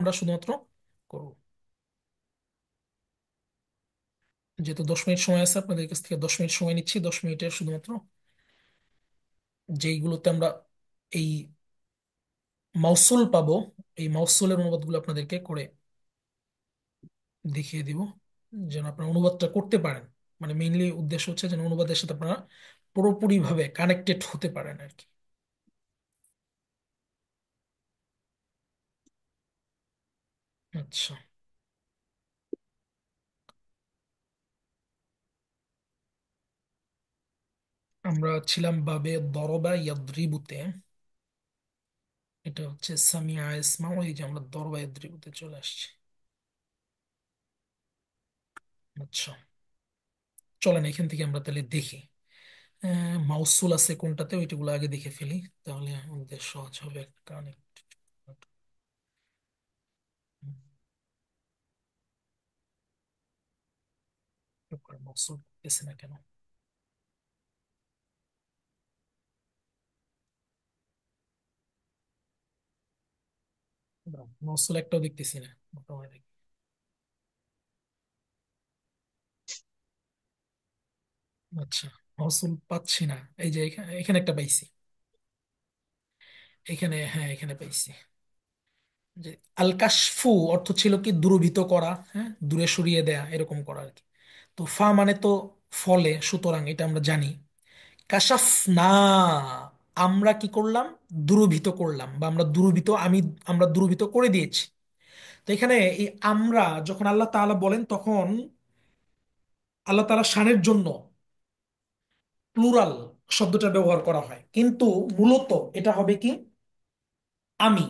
আমরা শুধুমাত্র করব। যেহেতু 10 মিনিট সময় আছে, আপনাদের কাছ থেকে 10 মিনিট সময় নিচ্ছি। 10 মিনিটের শুধুমাত্র যেইগুলোতে আমরা এই মাউসুল পাবো, এই মাউসুলের অনুবাদগুলো আপনাদেরকে করে দেখিয়ে দিব, যেন আপনারা অনুবাদটা করতে পারেন। মানে মেইনলি উদ্দেশ্য হচ্ছে যেন অনুবাদের সাথে আপনারা পুরোপুরি ভাবে কানেক্টেড হতে পারেন আর কি। আচ্ছা, আমরা ছিলাম বাবে দরবা ইয়াদ্রিবুতে। এটা হচ্ছে সামিয়া ইসমাও, এই যে আমরা দরবা ইয়াদ্রিবুতে চলে আসছি। আচ্ছা, চলেন এখান থেকে আমরা তাহলে দেখি মাউসুল আছে কোনটাতে, ওইটাগুলো আগে দেখে ফেলি, তাহলে আমাদের সহজ হবে কানেক্ট। মাউসুল পেছে না কেন? মাউসুল একটাও দেখতেছি না মোটামুটি। আচ্ছা, মাউসুল পাচ্ছি না। এই যে এখানে এখানে একটা পাইছি। এখানে, হ্যাঁ এখানে পাইছি। যে আল কাশফু অর্থ ছিল কি দূরভীত করা, হ্যাঁ দূরে সরিয়ে দেয়া, এরকম করা আর কি। তো ফা মানে তো ফলে, সুতরাং এটা আমরা জানি। কাশাফ না, আমরা কি করলাম? দূরভীত করলাম, বা আমরা দূরভীত, আমরা দূরভীত করে দিয়েছি। তো এখানে এই আমরা যখন আল্লাহ তাআলা বলেন, তখন আল্লাহ তাআলা শানের জন্য প্লুরাল শব্দটা ব্যবহার করা হয়, কিন্তু মূলত এটা হবে কি আমি।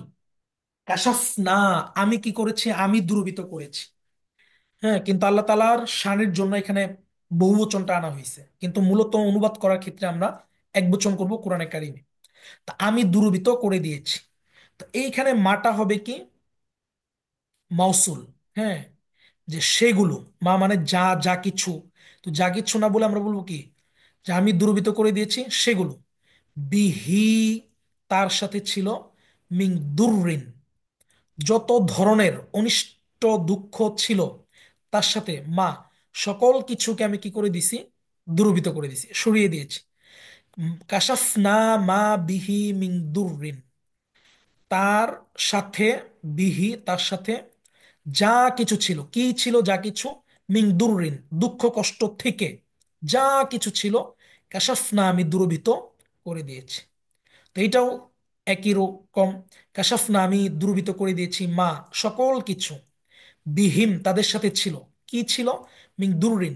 কাশাফ না, আমি কি করেছি? আমি দূরভীত করেছি। হ্যাঁ, কিন্তু আল্লাহ তাআলার শানের জন্য এখানে বহুবচনটা আনা হয়েছে, কিন্তু মূলত অনুবাদ করার ক্ষেত্রে আমরা একবচন করব কোরআনে কারিমে। তা আমি দূরভীত করে দিয়েছি। তো এইখানে মাটা হবে কি মাউসুল। হ্যাঁ, যে সেগুলো, মা মানে যা যা কিছু। তো যা কিছু না বলে আমরা বলবো কি, যে আমি দূরভীত করে দিয়েছি সেগুলো। বিহি, তার সাথে ছিল, মিং দুররিন, যত ধরনের অনিষ্ট দুঃখ ছিল, তার সাথে মা, সকল কিছুকে আমি কি করে দিছি? দূরভীত করে দিছি, সরিয়ে দিয়েছি। কাশাফনা মা বিহি মিং দুররিন, তার সাথে, বিহি তার সাথে, যা কিছু ছিল, কি ছিল যা কিছু? মিং দুররিন, দুঃখ কষ্ট থেকে যা কিছু ছিল, কাশাফনা আমি দূরভীত করে দিয়েছি। তো এইটাও একই রকম। কাশাফনা আমি দূরভীত করে দিয়েছি মা, সকল কিছু, বিহিম তাদের সাথে ছিল, কি ছিল? মিং দুররিন,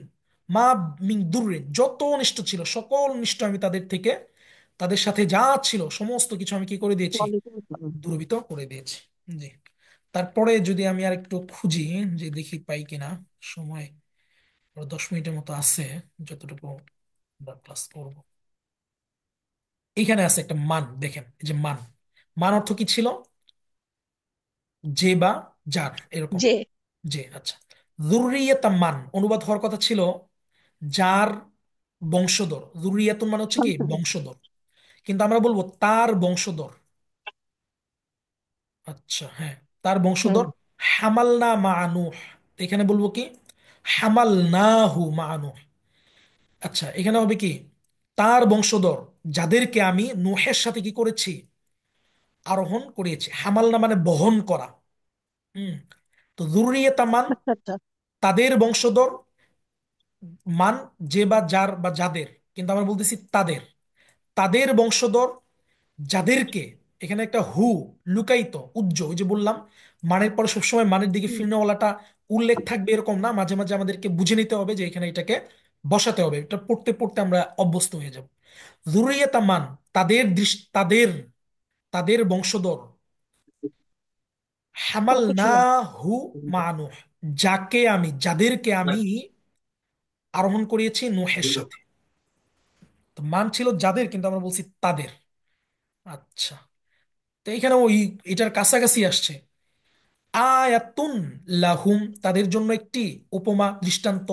মা, মিং দুররিন যত অনিষ্ট ছিল, সকল অনিষ্ট আমি তাদের থেকে, তাদের সাথে যা ছিল সমস্ত কিছু আমি কি করে দিয়েছি? ওয়ালাইকুম আসসালাম। দূরভীত করে দিয়েছি। জি। তারপরে যদি আমি আর একটু খুঁজি, যে দেখি পাই কিনা সময়, আরো 10 মিনিটের মতো আছে, যতটুকু আমরা ক্লাস করব। এখানে আছে একটা মান, দেখেন এই যে মান। মান অর্থ কি ছিল? যে বা যার, এরকম। যে যে, আচ্ছা। যুররিয়াতাম মান অনুবাদ হওয়ার কথা ছিল যার বংশধর। যুররিয়াতুন মানে হচ্ছে কি সন্তান। বংশধর, কিন্তু আমরা বলবো তার বংশধর। আচ্ছা, হ্যাঁ, তার হুম। বংশধর। হামালনা মা নূহ, এখানে বলবো কি হামালনাহু মা নূহ। আচ্ছা, এখানে হবে কি তার বংশধর, যাদেরকে আমি নূহের সাথে কি করেছি? আরোহণ করিয়েছি। হামালনা মানে বহন করা। হুম। তো যুররিয়াতা মান, আচ্ছা আচ্ছা। তাদের বংশধর। মান যে বা যার বা যাদের, কিন্তু আমরা বলতেছি তাদের, তাদের বংশধর, যাদেরকে, এখানে একটা হু লুকায়িত ওই যে বললাম, মানের পরে সবসময় মানের দিকে হুম। ফিরনেওয়ালাটা উল্লেখ থাকবে এরকম না, মাঝে মাঝে আমাদেরকে বুঝে নিতে হবে যে এখানে এটাকে বসাতে হবে। এটা পড়তে পড়তে আমরা অভ্যস্ত হয়ে যাব। যুররিয়াতা মান, তাদের তাদের, তাদের বংশধর। হামাল কত না ছিল? হু মানুহ, যাকে আমি, যাদেরকে আমি আরোহণ করিয়েছি নুহের সাথে। তো মান ছিল যাদের, কিন্তু আমরা বলছি তাদের। আচ্ছা, তো এখানে ওই এটার কাছাকাছি আসছে। আয়াতুন লাহুম, তাদের জন্য একটি উপমা দৃষ্টান্ত।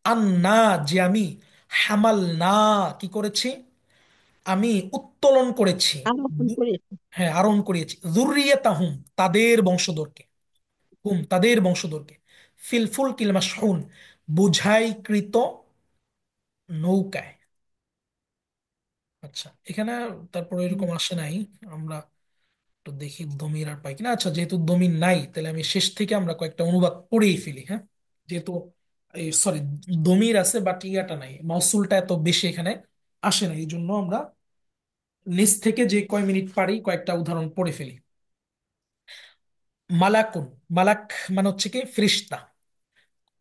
আন্না, যে আমি, হামাল না কি করেছি? আমি উত্তোলন করেছি। আরোহণ দু- করেছে। হ্যাঁ, আরোহণ করিয়েছি। যুররিয়াতাহুম তাদের বংশধরকে। হুম তাদের বংশধরকে, ফিল ফুলকিল মাশহুন বোঝাইকৃত নৌকায়। আচ্ছা এখানে তারপরে এরকম আসে নাই, আমরা একটু দেখি দমির আর পাই কিনা। আচ্ছা যেহেতু দমির নাই তাহলে আমি শেষ থেকে আমরা কয়েকটা অনুবাদ পড়েই ফেলি, হ্যাঁ। যেহেতু এই সরি দমির আছে বাট ইয়াটা নাই, মাউসুলটা এত বেশি এখানে আসে না, এই জন্য আমরা নিচ থেকে যে কয় মিনিট পারি কয়েকটা উদাহরণ পড়ে ফেলি। মালাকুন, মালাক মানে হচ্ছে কি ফিরিস্তা,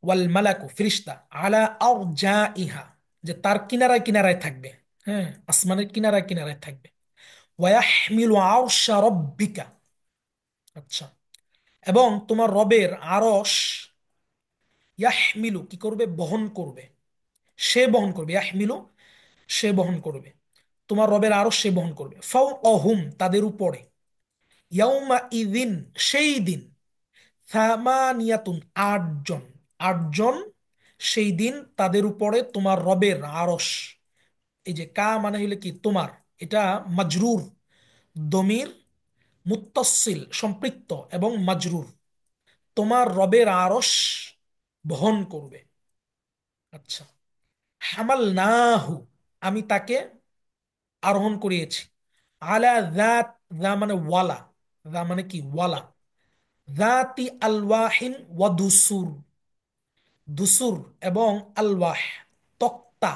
ওয়াল মালাকু ফিরিস্তা, আলা আরজাইহা যে তার কিনারায় কিনারায় থাকবে, হ্যাঁ আসমানের কিনারায় কিনারায় থাকবে। ওয়াহমিলু আরশা রব্বিকা, আচ্ছা, এবং তোমার রবের আরশ, ইয়াহমিলু কি করবে বহন করবে, সে বহন করবে, ইয়াহমিলু সে বহন করবে, তোমার রবের আরশ সে বহন করবে, ফাওকাহুম তাদের উপরে, ইয়াউমা ইদিন সেই দিন, থামানিয়াতুন আটজন, আটজন সেই দিন তাদের উপরে তোমার রবের আরশ। এই যে কা মানে হইলে কি তোমার, এটা মাজরুর, দমির মুত্তাসিল সম্পৃক্ত এবং মাজরুর, তোমার রবের আরশ বহন করবে। আচ্ছা, হামাল নাহু আমি তাকে আরোহণ করিয়েছি, আলা যাত, যা মানে ওয়ালা, যা মানে কি ওয়ালা, যাতি আলওয়াহিন ওয়া দুসুর, দুসুর এবং আলওয়াহ তক্তা,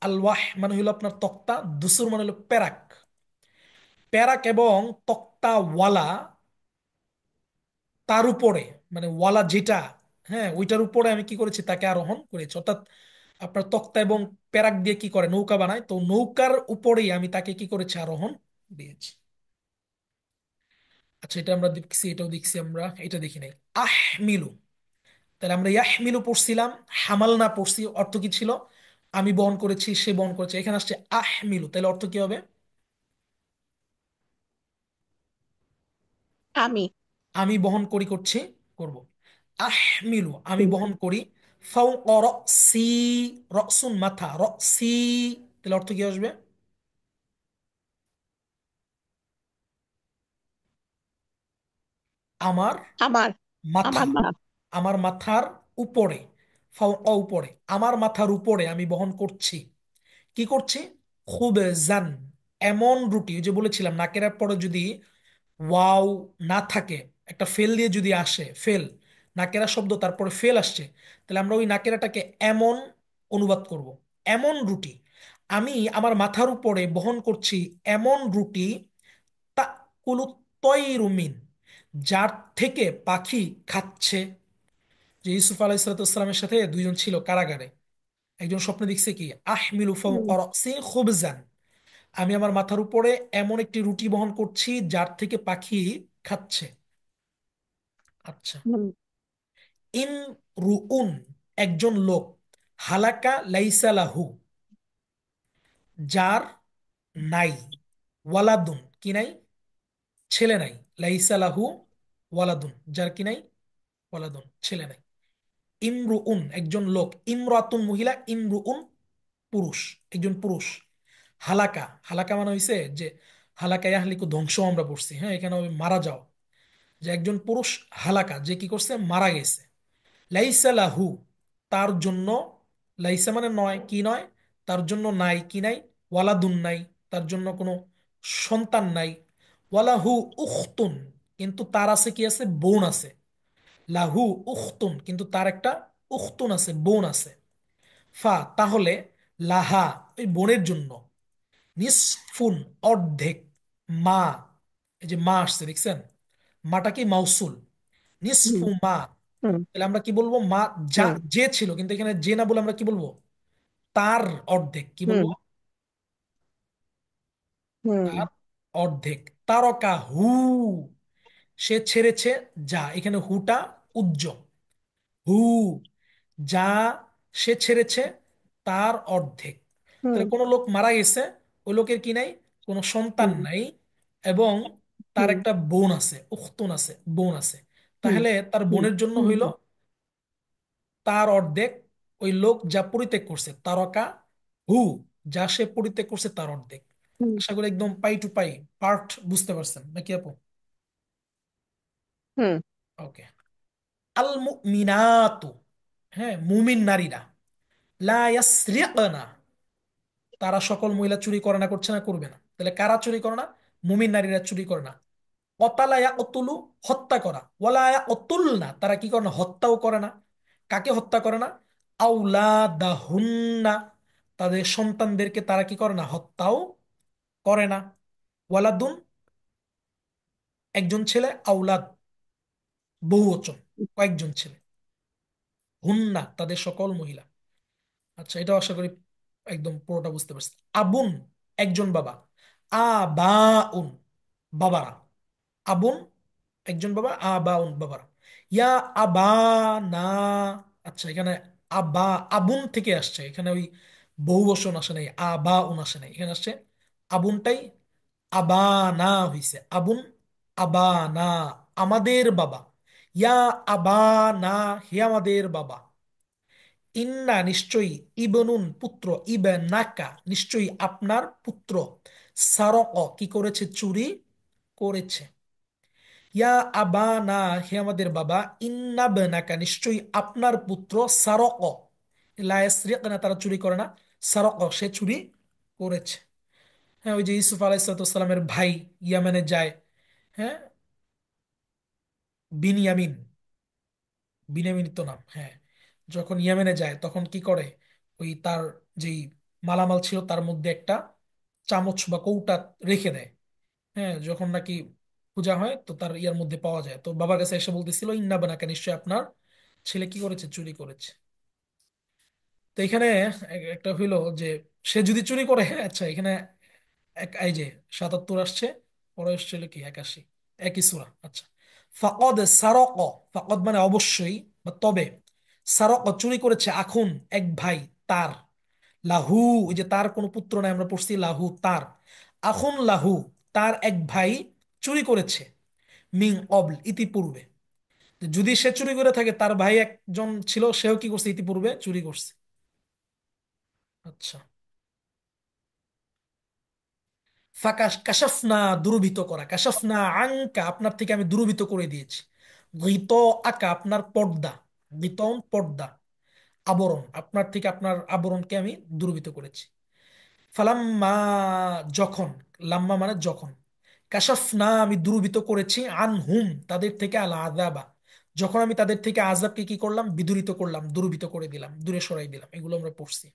আলওয়াহ মানে হলো আপনার তক্তা, দুসুর মানে হলো পেরাক, পেরাক এবং তক্তা ওয়ালা, তার উপরে মানে ওয়ালা যেটা, হ্যাঁ ওইটার উপরে আমি কি করেছি তাকে আরোহণ করেছি, অর্থাৎ আপনার তক্তা এবং পেরাক দিয়ে কি করে নৌকা বানায়, তো নৌকার উপরেই আমি তাকে কি করেছি আরোহণ দিয়েছি। আচ্ছা এটা আমরা দেখছি, এটাও দেখছি আমরা, এটা দেখি নাই। আহমিলু, তাহলে আমরা ইয়াহমিলু পড়ছিলাম, হামাল না পড়ছি, অর্থ কি ছিল, আমি বহন করেছি সে বহন করেছে, এখানে আসছে আহমিলু, তাহলে অর্থ কি হবে, আমি। আমি বহন করি করছি, করব। আহমিলু আমি হুম। বহন করি, ফাওকা রাসি, রাসুন মাথা, রাসি, তাহলে অর্থ কি আসবে, আমার আমার। মাথা, আমার মা। আমার মাথার উপরে, ফাওকা উপরে, আমার মাথার উপরে আমি বহন করছি, কি করছি, খুব জান, এমন রুটি, ওই যে বলেছিলাম নাকেরার পরে যদি ওয়াও না থাকে, একটা ফেল দিয়ে যদি আসে, ফেল, নাকেরা শব্দ তারপরে ফেল আসছে, তাহলে আমরা ওই নাকেরাটাকে এমন অনুবাদ করব, এমন রুটি, আমি আমার মাথার উপরে বহন করছি এমন রুটি, তা কুলু তৈরুমিন যার থেকে পাখি খাচ্ছে। যে ইউসুফ আলাইহিসসালামের সাথে দুইজন ছিল কারাগারে, একজন স্বপ্নে দেখছে কি, আহমিলু হুম। ফাওকা রাসি খুবজান, আমি আমার মাথার উপরে এমন একটি রুটি বহন করছি যার থেকে পাখি খাচ্ছে। আচ্ছা, হুম। ইমরুউন একজন লোক, হালাকা লাইসা লাহু যার নাই, ওয়ালাদুন কি নাই, ছেলে নাই, লাইসা লাহু ওয়ালাদুন যার কি নাই, ওয়ালাদুন ছেলে নাই। ইমরুউন একজন লোক, ইমরাতুন মহিলা, ইমরুউন পুরুষ, একজন পুরুষ, হালাকা, হালাকা মানে হইছে যে হালাকা ইয়াহলিকু ধ্বংস আমরা পড়ছি, হ্যাঁ এখানে হবে মারা যাও, যে একজন পুরুষ হালাকা যে কি করছে মারা গেছে, লাইসা লাহু তার জন্য, লাইসা মানে নয়, কি নয়, তার জন্য নাই কি নাই, ওয়ালাদুন নাই, তার জন্য কোনো সন্তান নাই, ওয়ালাহু উখতুন কিন্তু তার আছে কি আছে বোন আছে, লাহু উখতুন কিন্তু তার একটা উখতুন আছে বোন আছে, ফা তাহলে, লাহা ওই বোনের জন্য, নিসফুন অর্ধেক, মা, এই যে মা আসছে দেখছেন, মাটা কি মাউসুল, হুম। নিসফু মা, হুম। তাহলে আমরা কি বলবো মা, যা হুম। যে ছিল, কিন্তু এখানে যে না বলে আমরা কি বলবো, তার অর্ধেক, কি হুম। বলবো, হুম। তার অর্ধেক, তারকা হু সে ছেড়েছে, যা এখানে হুটা উজ্জ্বল, হু যা সে ছেড়েছে তার অর্ধেক, হুম। তাহলে কোনো লোক মারা গেছে, ওই লোকের কি নাই, কোনো সন্তান হুম। নাই, এবং তার হুম। একটা বোন আছে, উখতুন আছে, বোন আছে, হুম। তাহলে তার হুম। বোনের জন্য হুম। হইল তার অর্ধেক, ওই লোক যা পরিত্যাগ করছে, তারকা হু যা সে পরিত্যাগ করছে তার অর্ধেক। হুম। আশা করি একদম পাই টু পাই পার্ট বুঝতে পারছেন নাকি আপু? হুম। ওকে। আল মুমিনাতু, হ্যাঁ মুমিন নারীরা, লা ইয়াসরিকনা, তারা সকল মহিলা চুরি করে না, করছে না, করবে না। তাহলে কারা চুরি করে না? মুমিন নারীরা চুরি করে না। কতালা ইয়াকতুলু, হত্যা করা। ওয়ালা ইয়াকতুলনা, তারা কি করে না? হত্যাও করে না। কাকে হত্যা করে না? আউলাদাহুন্না, তাদের সন্তানদেরকে তারা কি করে না? হত্যাও করে না। ওয়ালাদুন, একজন ছেলে, আউলাদ বহুবচন, কয়েকজন ছেলে, হুন্না তাদের সকল মহিলা। আচ্ছা, এটা আশা করি একদম পুরোটা বুঝতে পারছি। আবুন, একজন বাবা। আবাউন, বাবারা। আবুন, একজন বাবা। আবাউন, বাবারা। ইয়া আবানা, আচ্ছা এখানে আবা, আবুন থেকে আসছে, এখানে ওই বহু বচন আসে নাই, আবাউন আসে নাই, এখানে আসছে আবুনটাই আবানা হইছে। আবুন, আবানা, আমাদের বাবা। ইয়া আবানা, হে আমাদের বাবা। ইন্না, নিশ্চয়ই, ইবনুন, পুত্র, ইবনাকা, নিশ্চয়ই আপনার পুত্র, সারক, কি করেছে? চুরি করেছে। ইয়া আবানা, হে আমাদের বাবা। ইন্না বেনাকা, নিশ্চয়ই আপনার পুত্র, সারক, লা ইয়াসরিকনা, তারা চুরি করে না, সারক, সে চুরি করেছে। হ্যাঁ, ওই যে ইউসুফ আলাইহিসসালামের ভাই ইয়ামেনে যায়, হ্যাঁ, বিনিয়ামিন, বিনিয়ামিন তো নাম, হ্যাঁ। যখন ইয়েমেনে যায় তখন কি করে? ওই তার যেই মালামাল ছিল তার মধ্যে একটা চামচ বা কৌটা রেখে দেয়। হ্যাঁ, যখন নাকি পূজা হয় তো তার ইয়ার মধ্যে পাওয়া যায়, তো বাবার কাছে এসে বলতেছিল ইন্না বানাকা, নিশ্চয়ই আপনার ছেলে কি করেছে? চুরি করেছে। তো এখানে একটা হইলো যে সে যদি চুরি করে, হ্যাঁ, আচ্ছা এখানে এই যে 77 আসছে, পরে আসছিল কি 81, একই সূরা। আচ্ছা, ফাকদ সারক, ফাকদ মানে অবশ্যই বা তবে, সারক চুরি করেছে, আখুন এক ভাই, তার, লাহু, ওই যে তার কোনো পুত্র নাই, আমরা পড়ছি লাহু তার, আখুন লাহু, তার এক ভাই চুরি করেছে, মিং অবল, ইতিপূর্বে। যদি সে চুরি করে থাকে, তার ভাই একজন ছিল, সেও কি করছে? ইতিপূর্বে চুরি করছে। আচ্ছা, ফাঁকা, কাশাফনা, দূরভীত করা, কাশাফনা আঙ্কা, আপনার থেকে আমি দূরভীত করে দিয়েছি। ঘিত আকা, আপনার পর্দা, ঘিতন পর্দা, আবরণ, আপনার থেকে আপনার আবরণকে আমি দূরভীত করেছি। ফালাম্মা, যখন, লাম্মা মানে যখন, কাশাফনা, আমি দূরভীত করেছি, আনহুম, তাদের থেকে, আল আযাবা, যখন আমি তাদের থেকে আযাবকে কি করলাম? বিদূরিত করলাম, দূরভীত করে দিলাম, দূরে সরাই দিলাম, এগুলো আমরা পড়ছি।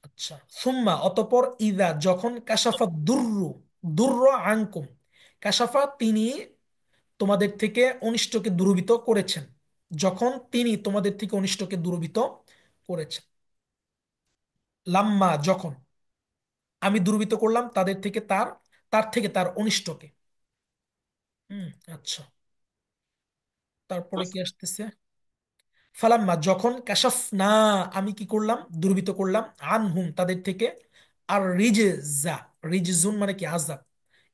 আচ্ছা, সুম্মা, অতপর, ইদা, যখন, কাশাফা দুর্রু, দুর্র আনকুম, কাশাফা তিনি তোমাদের থেকে অনিষ্টকে দূরীভূত করেছেন, যখন তিনি তোমাদের থেকে অনিষ্টকে দূরীভূত করেছেন। লাম্মা, যখন আমি দূরীভূত করলাম তাদের থেকে তার, তার থেকে তার অনিষ্টকে। হুম, আচ্ছা, তারপরে কি আসতেছে? ফালাম্মা, যখন, কাশাফনা, আমি কি করলাম? দূরীভূত করলাম, আনহুম, তাদের থেকে, আর রিজজা, রিজজুন মানে কি? আযাব,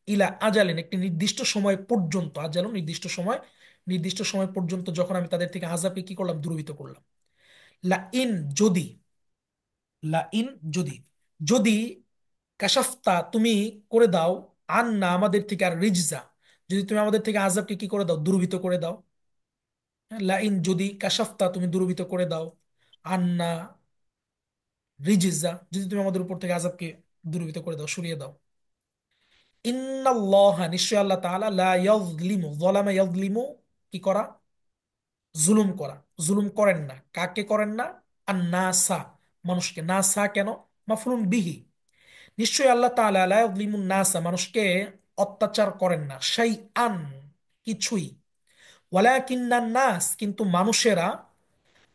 ইলা আজালেন, একটি নির্দিষ্ট সময় পর্যন্ত, আজালুন নির্দিষ্ট সময়, নির্দিষ্ট সময় পর্যন্ত যখন আমি তাদের থেকে আযাবকে কি করলাম? দূরীভূত করলাম। লা ইন, যদি, লা ইন, যদি, যদি, কাশাফতা, তুমি করে দাও, আন্না, আমাদের থেকে, আর রিজজা, যদি তুমি আমাদের থেকে আযাবকে কি করে দাও? দূরীভূত করে দাও। হ্যাঁ, লা ইন, যদি, কাশাফতা, তুমি দূরীভূত করে দাও, আন্না, রিজিজা, যদি তুমি আমাদের উপর থেকে আযাবকে দূরীভূত করে দাও, সরিয়ে দাও। ইন্নাল্লাহ, নিশ্চয় আল্লাহ তাআলা, লা ইয়াযলিমু, যালামা ইয়াযলিমু, কি করা? জুলুম করা, জুলুম করেন না, কাকে করেন না? আন্নাসা, মানুষকে। নাসা কেন? মাফউলুন বিহি, নিশ্চয়ই আল্লাহ তাআলা, লা ইয়াযলিমুন নাসা, মানুষকে অত্যাচার করেন না, শাইআন, কিছুই, ওয়ালাকিন্নান নাস, কিন্তু মানুষেরা,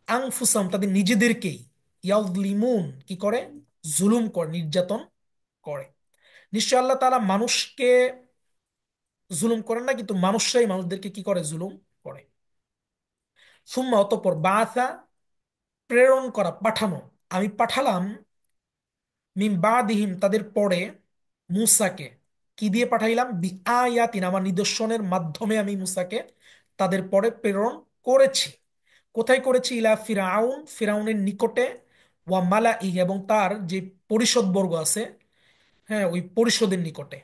আনফুসাহুম, তাদের নিজেদেরকেই, ইয়াযলিমুন, কি করে? জুলুম করে, নির্যাতন করে। নিশ্চয় আল্লাহ তাআলা মানুষকে জুলুম করেন না, কিন্তু মানুষরাই মানুষদেরকে কি করে? জুলুম করে। সুম্মা, অতঃপর, বাআসা, প্রেরণ করা, পাঠানো, আমি পাঠালাম, মিন বাদিহিম, তাদের পরে, মূসাকে, কি দিয়ে পাঠাইলাম? বি আয়াতিন, আমার নিদর্শনের মাধ্যমে আমি মূসাকে তাদের পরে প্রেরণ করেছি। কোথায় করেছি? ইলা ফিরাউন, ফিরাউনের নিকটে, ওয়া মালাইহি, এবং তার যে পরিষদ বর্গ আছে, হ্যাঁ, ওই পরিষদের নিকটে।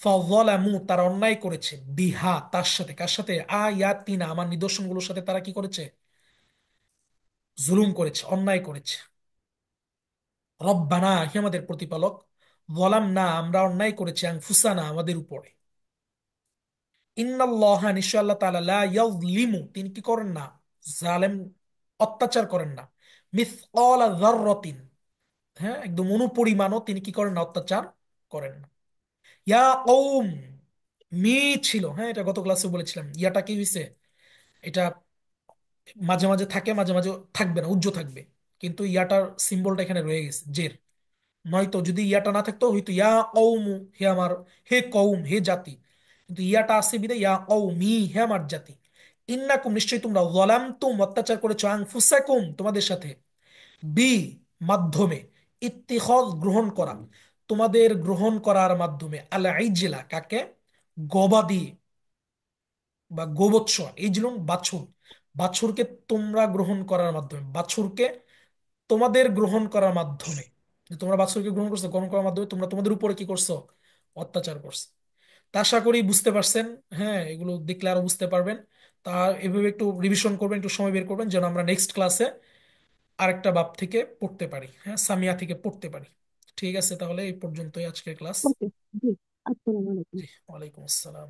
ফাযালামু, তারা অন্যায় করেছে, বিহা, তার সাথে, কার সাথে, আয়াতিনা, আমার নিদর্শনগুলোর সাথে তারা কি করেছে, জুলুম করেছে, অন্যায় করেছে। রব্বানা, হে আমাদের প্রতিপালক, যালামনা, আমরা অন্যায় করেছি, আনফুসানা, আমাদের উপরে। ইন্নাল্লাহা, নিশ্চয় আল্লাহ তাআলা, লা ইয়াযলিমু, তিনি কি করেন না, জালেম, অত্যাচার করেন না, মিসকালা যাররাতিন, হ্যাঁ, একদম অনুপরিমাণও তিনি কি করেন না, অত্যাচার করেন না। ইয়া কওম, মি ছিল, হ্যাঁ, এটা গত ক্লাসে বলেছিলাম, ইয়াটা কি হয়েছে, এটা মাঝে মাঝে থাকে, মাঝে মাঝে থাকবে না, উজ্জ্ব থাকবে, কিন্তু ইয়াটার সিম্বলটা এখানে রয়ে গেছে, জের। নয়তো যদি ইয়াটা না থাকতো হয়তো ইয়া কওমু, হে আমার, হে কওম, হে জাতি, কিন্তু ইয়াটা আছে বিদে ইয়া কওমি, হে আমার জাতি। ইন্নাকুম, নিশ্চয়ই তোমরা, যালামতুম, অত্যাচার করেছো, আনফুসাকুম, তোমাদের সাথে, বি, মাধ্যমে, ইত্তিখাজ, গ্রহণ করা, তোমাদের গ্রহণ করার মাধ্যমে, আল ইজলা, কাকে, গবাদি বা গোবৎস, ইজলুন, বাছুর, বাছুরকে তোমরা গ্রহণ করার মাধ্যমে, বাছুরকে তোমাদের গ্রহণ করার মাধ্যমে, যে তোমরা বাছুরকে গ্রহণ করছো, গ্রহণ করার মাধ্যমে তোমরা তোমাদের উপরে কি করছো, অত্যাচার করছো। তা আশা করি বুঝতে পারছেন। হ্যাঁ, এগুলো দেখলে আরো বুঝতে পারবেন। তা এভাবে একটু রিভিশন করবেন, একটু সময় বের করবেন, যেন আমরা নেক্সট ক্লাসে আরেকটা বাব থেকে পড়তে পারি, হ্যাঁ, সামিয়া থেকে পড়তে পারি। ঠিক আছে, তাহলে এই পর্যন্তই আজকের ক্লাস। ওকে। জি। আসসালামু আলাইকুম। জি, ওয়ালাইকুম আসসালাম।